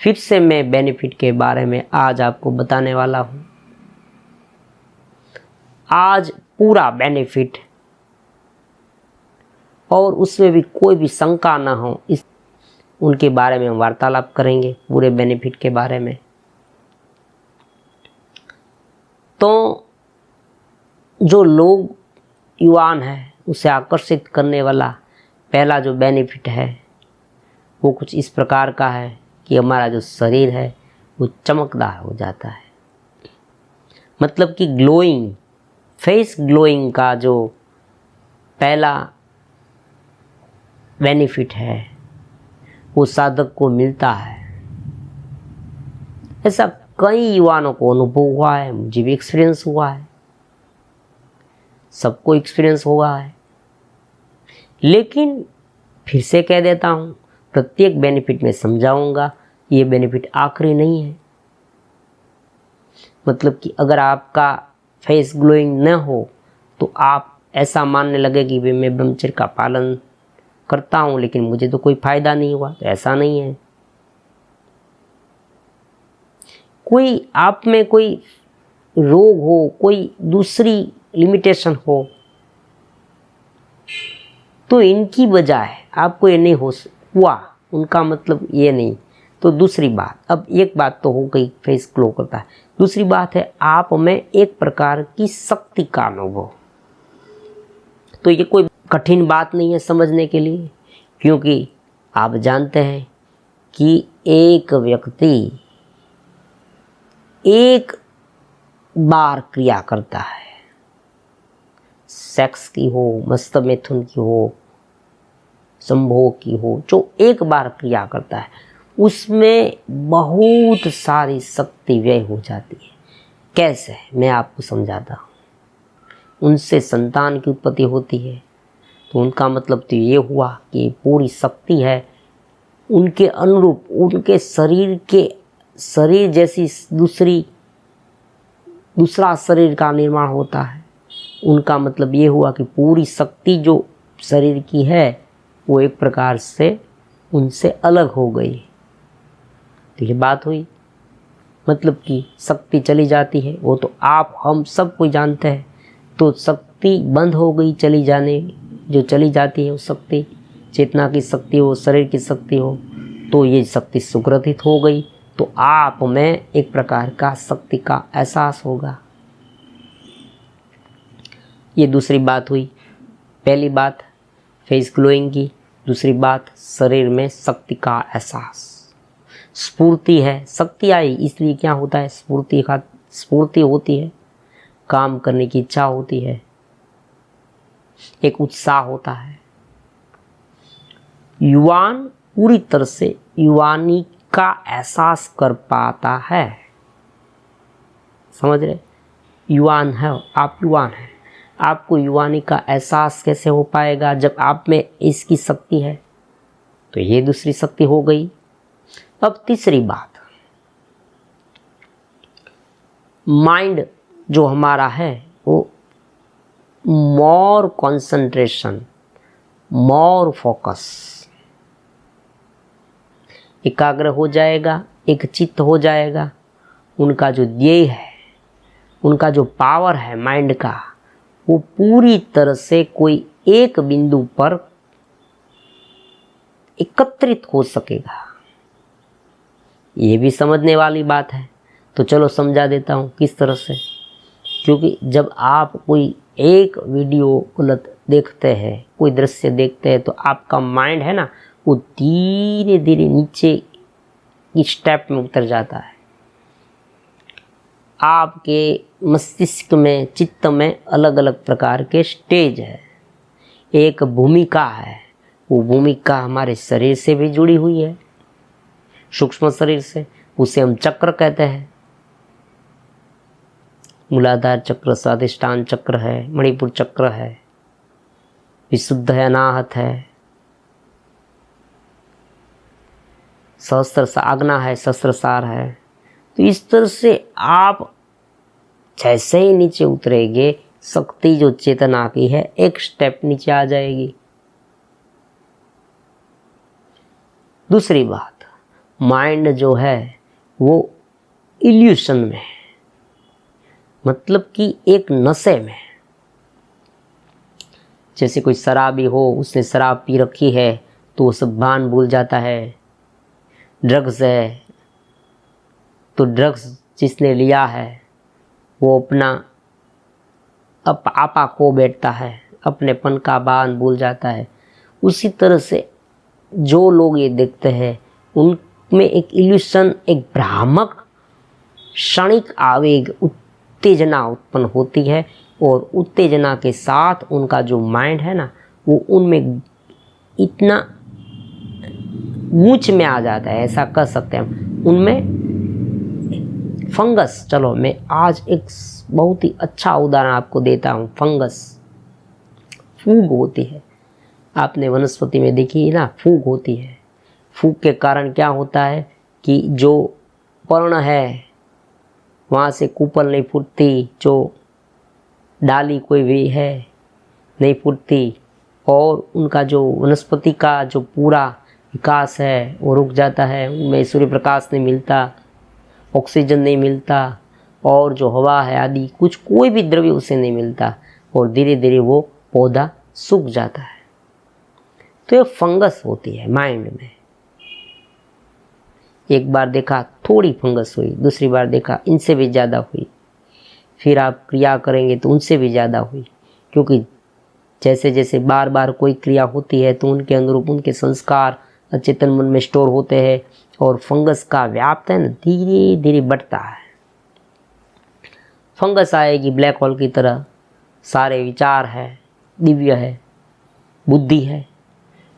फिर से मैं बेनिफिट के बारे में आज आपको बताने वाला हूँ। आज पूरा बेनिफिट और उसमें भी कोई भी शंका ना हो, इस उनके बारे में हम वार्तालाप करेंगे, पूरे बेनिफिट के बारे में। तो जो लोग युवान है उसे आकर्षित करने वाला पहला जो बेनिफिट है वो कुछ इस प्रकार का है कि हमारा जो शरीर है वो चमकदार हो जाता है। मतलब कि ग्लोइंग, फेस ग्लोइंग का जो पहला बेनिफिट है वो साधक को मिलता है। ऐसा कई युवाओं को अनुभव हुआ है, मुझे भी एक्सपीरियंस हुआ है, सबको एक्सपीरियंस हुआ है। लेकिन फिर से कह देता हूँ, प्रत्येक बेनिफिट में समझाऊंगा, ये बेनिफिट आखिरी नहीं है। मतलब कि अगर आपका फेस ग्लोइंग न हो तो आप ऐसा मानने लगे कि भाई मैं ब्रह्मचर्य का पालन करता हूँ लेकिन मुझे तो कोई फायदा नहीं हुआ, तो ऐसा नहीं है। कोई आप में कोई रोग हो, कोई दूसरी लिमिटेशन हो, तो इनकी बजाय आपको ये नहीं हुआ, उनका मतलब ये नहीं। तो दूसरी बात, अब एक बात तो हो गई फेस ग्लो करता है, दूसरी बात है आप में एक प्रकार की शक्ति का अनुभव। तो ये कोई कठिन बात नहीं है समझने के लिए, क्योंकि आप जानते हैं कि एक व्यक्ति एक बार क्रिया करता है, सेक्स की हो, मस्त मैथुन की हो, संभोग की हो, जो एक बार क्रिया करता है उसमें बहुत सारी शक्ति व्यय हो जाती है। कैसे, मैं आपको समझाता हूँ। उनसे संतान की उत्पत्ति होती है, तो उनका मतलब तो ये हुआ कि पूरी शक्ति है उनके अनुरूप, उनके शरीर जैसी दूसरा शरीर का निर्माण होता है। उनका मतलब ये हुआ कि पूरी शक्ति जो शरीर की है वो एक प्रकार से उनसे अलग हो गई। तो ये बात हुई, मतलब कि शक्ति चली जाती है, वो तो आप हम सब कोई जानते हैं। तो शक्ति बंद हो गई, चली जाती है वो शक्ति, चेतना की शक्ति हो, शरीर की शक्ति हो, तो ये शक्ति सुग्रथित हो गई, तो आप में एक प्रकार का शक्ति का एहसास होगा। ये दूसरी बात हुई। पहली बात फेस ग्लोइंग की, दूसरी बात शरीर में शक्ति का एहसास, स्फूर्ति है। शक्ति आई इसलिए क्या होता है, स्फूर्ति होती है, काम करने की इच्छा होती है, एक उत्साह होता है। युवान पूरी तरह से युवानी का एहसास कर पाता है। समझ रहे, युवान है आप, युवान है, आपको युवानी का एहसास कैसे हो पाएगा जब आप में इसकी शक्ति है। तो ये दूसरी शक्ति हो गई। अब तीसरी बात, माइंड जो हमारा है वो मोर कंसंट्रेशन, मोर फोकस, एकाग्र हो जाएगा, एक चित्त हो जाएगा। उनका जो ध्येय है, उनका जो पावर है माइंड का, वो पूरी तरह से कोई एक बिंदु पर एकत्रित हो सकेगा। ये भी समझने वाली बात है, तो चलो समझा देता हूँ किस तरह से। क्योंकि जब आप कोई एक वीडियो गलत देखते हैं, कोई दृश्य देखते हैं, तो आपका माइंड है ना वो धीरे धीरे नीचे की स्टेप में उतर जाता है। आपके मस्तिष्क में, चित्त में अलग अलग प्रकार के स्टेज है। एक भूमिका है, वो भूमिका हमारे शरीर से भी जुड़ी हुई है, सूक्ष्म शरीर से, उसे हम चक्र कहते हैं। मूलाधार चक्र, स्वादिष्ठान चक्र है, मणिपुर चक्र है, विशुद्ध है, अनाहत है, सहस्त्र आज्ञा है, सहस्त्रसार है। तो इस तरह से आप जैसे ही नीचे उतरेंगे, शक्ति जो चेतना की है एक स्टेप नीचे आ जाएगी। दूसरी बात, माइंड जो है वो इल्यूशन में है, मतलब कि एक नशे में। जैसे कोई शराबी हो, उसने शराब पी रखी है तो वो सब भान भूल जाता है। ड्रग्स है तो ड्रग्स जिसने लिया है वो अपना आपा खो बैठता है, अपनेपन का भान भूल जाता है। उसी तरह से जो लोग ये देखते हैं उनमें एक इल्यूशन, एक भ्रामक क्षणिक आवेग, उत्तेजना उत्पन्न होती है और उत्तेजना के साथ उनका जो माइंड है ना वो उनमें इतना ऊंच में आ जाता है, ऐसा कह सकते हैं हम। उनमें फंगस, चलो मैं आज एक बहुत ही अच्छा उदाहरण आपको देता हूँ। फंगस, फूग होती है, आपने वनस्पति में देखी है ना, फूग होती है। फूग के कारण क्या होता है कि जो पर्ण है वहाँ से कुपल नहीं फूटती, जो डाली कोई भी है नहीं फूटती, और उनका जो वनस्पति का जो पूरा विकास है वो रुक जाता है। उनमें सूर्य प्रकाश नहीं मिलता, ऑक्सीजन नहीं मिलता, और जो हवा है आदि कुछ कोई भी द्रव्य उसे नहीं मिलता, और धीरे धीरे वो पौधा सूख जाता है। तो ये फंगस होती है माइंड में। एक बार देखा थोड़ी फंगस हुई, दूसरी बार देखा इनसे भी ज़्यादा हुई, फिर आप क्रिया करेंगे तो उनसे भी ज़्यादा हुई, क्योंकि जैसे जैसे बार बार कोई क्रिया होती है तो उनके अनुरूप उनके संस्कार अचेतन मन में स्टोर होते हैं, और फंगस का व्याप्त है ना धीरे धीरे बढ़ता है। फंगस आएगी ब्लैक होल की तरह, सारे विचार है, दिव्य है, बुद्धि है।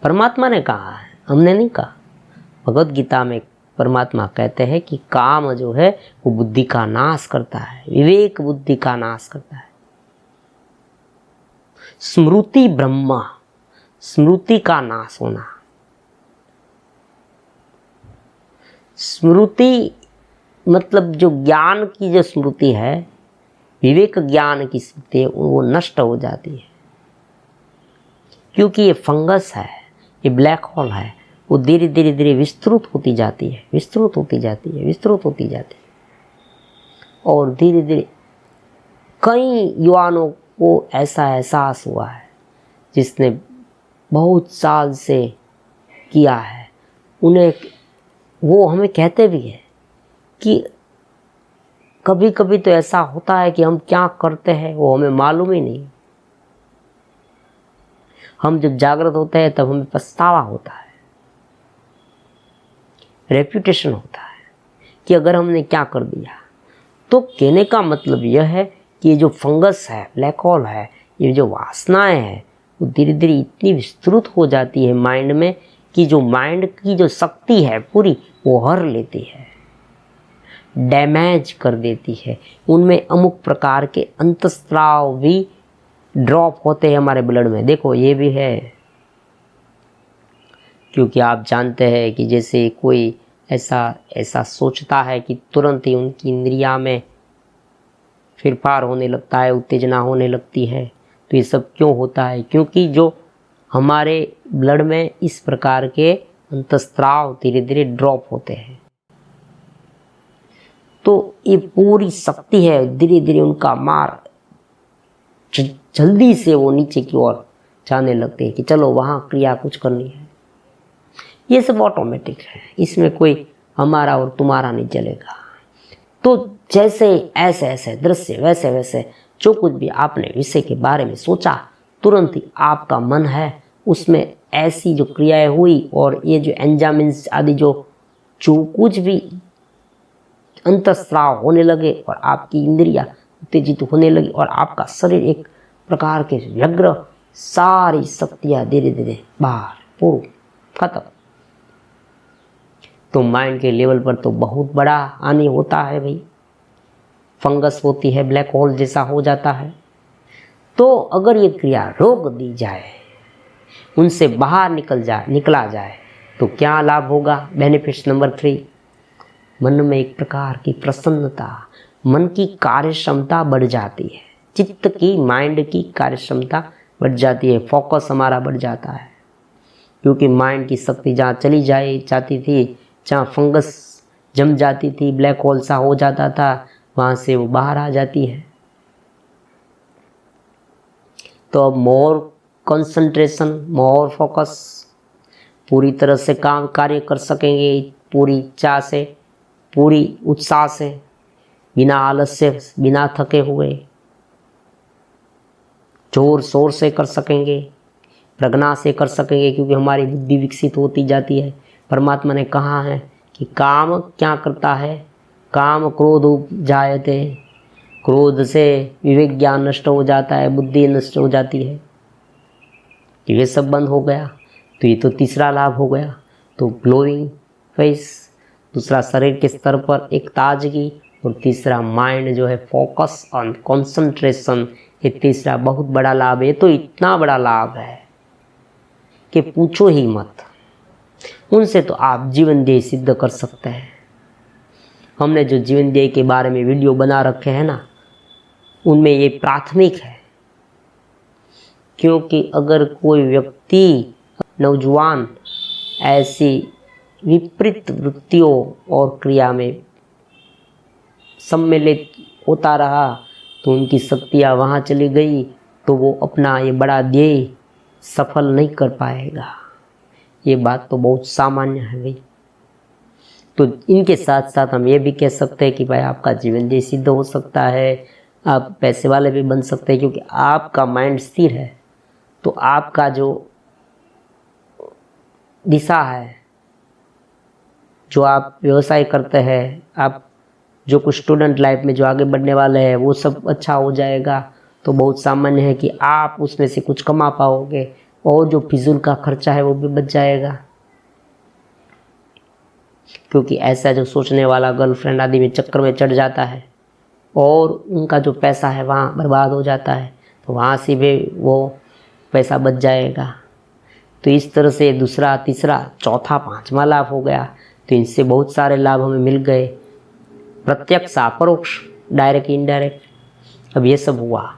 परमात्मा ने कहा है, हमने नहीं कहा। भगवत गीता में परमात्मा कहते हैं कि काम जो है वो बुद्धि का नाश करता है, विवेक बुद्धि का नाश करता है। स्मृति ब्रह्मा, स्मृति का नाश होना। स्मृति मतलब जो ज्ञान की जो स्मृति है, विवेक ज्ञान की स्मृति है, वो नष्ट हो जाती है। क्योंकि ये फंगस है, ये ब्लैक होल है, वो धीरे धीरे धीरे विस्तृत होती जाती है, विस्तृत होती जाती है, विस्तृत होती जाती है। और धीरे धीरे कई युवाओं को ऐसा एहसास हुआ है जिसने बहुत साल से किया है, उन्हें वो हमें कहते भी हैं कि कभी कभी तो ऐसा होता है कि हम क्या करते हैं वो हमें मालूम ही नहीं। हम जब जागृत होते हैं तब हमें पछतावा होता है, रेप्यूटेशन होता है कि अगर हमने क्या कर दिया। तो कहने का मतलब यह है कि ये जो फंगस है, ब्लैक होल है, ये जो वासनाएं हैं वो धीरे धीरे इतनी विस्तृत हो जाती है माइंड में कि जो माइंड की जो शक्ति है पूरी वो हर लेती है, डैमेज कर देती है। उनमें अमुक प्रकार के अंतस्राव भी ड्रॉप होते हैं हमारे ब्लड में। देखो ये भी है, क्योंकि आप जानते हैं कि जैसे कोई ऐसा सोचता है कि तुरंत ही उनकी इंद्रिया में फिरफार होने लगता है, उत्तेजना होने लगती है। तो ये सब क्यों होता है? क्योंकि जो हमारे ब्लड में इस प्रकार के अंतस्राव धीरे धीरे ड्रॉप होते हैं। तो ये पूरी शक्ति है, धीरे धीरे उनका मार जल्दी से वो नीचे की ओर जाने लगते हैं कि चलो वहाँ क्रिया कुछ करनी है। ये सब ऑटोमेटिक है, इसमें कोई हमारा और तुम्हारा नहीं चलेगा। तो जैसे ऐसे ऐसे दृश्य, वैसे वैसे जो कुछ भी आपने विषय के बारे में सोचा, तुरंत ही आपका मन है उसमें ऐसी जो क्रियाएं हुई, और ये जो एंजाइम्स आदि जो कुछ भी अंतस्राव होने लगे, और आपकी इंद्रियां उत्तेजित होने लगी, और आपका शरीर एक प्रकार के व्यग्र, सारी शक्तियां धीरे धीरे बाहर पूर्ण खत्म। तो माइंड के लेवल पर तो बहुत बड़ा हानि होता है भाई। फंगस होती है, ब्लैक होल जैसा हो जाता है। तो अगर ये क्रिया रोक दी जाए, उनसे बाहर निकला जाए तो क्या लाभ होगा? बेनिफिट्स नंबर 3, मन में एक प्रकार की प्रसन्नता, मन की कार्य क्षमता बढ़ जाती है, चित्त की, माइंड की कार्य क्षमता बढ़ जाती है, फोकस हमारा बढ़ जाता है। क्योंकि माइंड की शक्ति जहाँ चली जाती थी जहाँ फंगस जम जाती थी, ब्लैक होल सा हो जाता था, वहाँ से वो बाहर आ जाती है। तो अब मोर कंसंट्रेशन, मोर फोकस, पूरी तरह से कार्य कर सकेंगे, पूरी इच्छा से, पूरी उत्साह से, बिना आलस से, बिना थके हुए, जोर शोर से कर सकेंगे, प्रज्ञा से कर सकेंगे, क्योंकि हमारी बुद्धि विकसित होती जाती है। परमात्मा ने कहा है कि काम क्या करता है, काम क्रोध उपजायते, क्रोध से विवेक ज्ञान नष्ट हो जाता है, बुद्धि नष्ट हो जाती है। तो ये सब बंद हो गया, तो ये तो तीसरा लाभ हो गया। तो ग्लोइंग फेस, दूसरा शरीर के स्तर पर एक ताजगी, और तीसरा माइंड जो है फोकस ऑन कंसंट्रेशन, ये तीसरा बहुत बड़ा लाभ है। तो इतना बड़ा लाभ है कि पूछो ही मत। उनसे तो आप जीवन ध्येय सिद्ध कर सकते हैं। हमने जो जीवन ध्येय के बारे में वीडियो बना रखे हैं ना, उनमें ये प्राथमिक है। क्योंकि अगर कोई व्यक्ति, नौजवान ऐसी विपरीत वृत्तियों और क्रिया में सम्मिलित होता रहा, तो उनकी शक्तियाँ वहाँ चली गई, तो वो अपना ये बड़ा ध्येय सफल नहीं कर पाएगा। ये बात तो बहुत सामान्य है भाई। तो इनके साथ साथ हम ये भी कह सकते हैं कि भाई आपका जीवन ध्येय सिद्ध हो सकता है, आप पैसे वाले भी बन सकते हैं, क्योंकि आपका माइंड स्थिर है। तो आपका जो दिशा है, जो आप व्यवसाय करते हैं, आप जो कुछ स्टूडेंट लाइफ में जो आगे बढ़ने वाले हैं, वो सब अच्छा हो जाएगा। तो बहुत सामान्य है कि आप उसमें से कुछ कमा पाओगे, और जो फिजूल का खर्चा है वो भी बच जाएगा। क्योंकि ऐसा जो सोचने वाला गर्लफ्रेंड आदि में चक्कर में चढ़ जाता है, और उनका जो पैसा है वहाँ बर्बाद हो जाता है, तो वहाँ से भी वो पैसा बच जाएगा। तो इस तरह से दूसरा, तीसरा, चौथा, पांचवा लाभ हो गया। तो इनसे बहुत सारे लाभ हमें मिल गए, प्रत्यक्ष, अपरोक्ष, डायरेक्ट, इनडायरेक्ट। अब ये सब हुआ।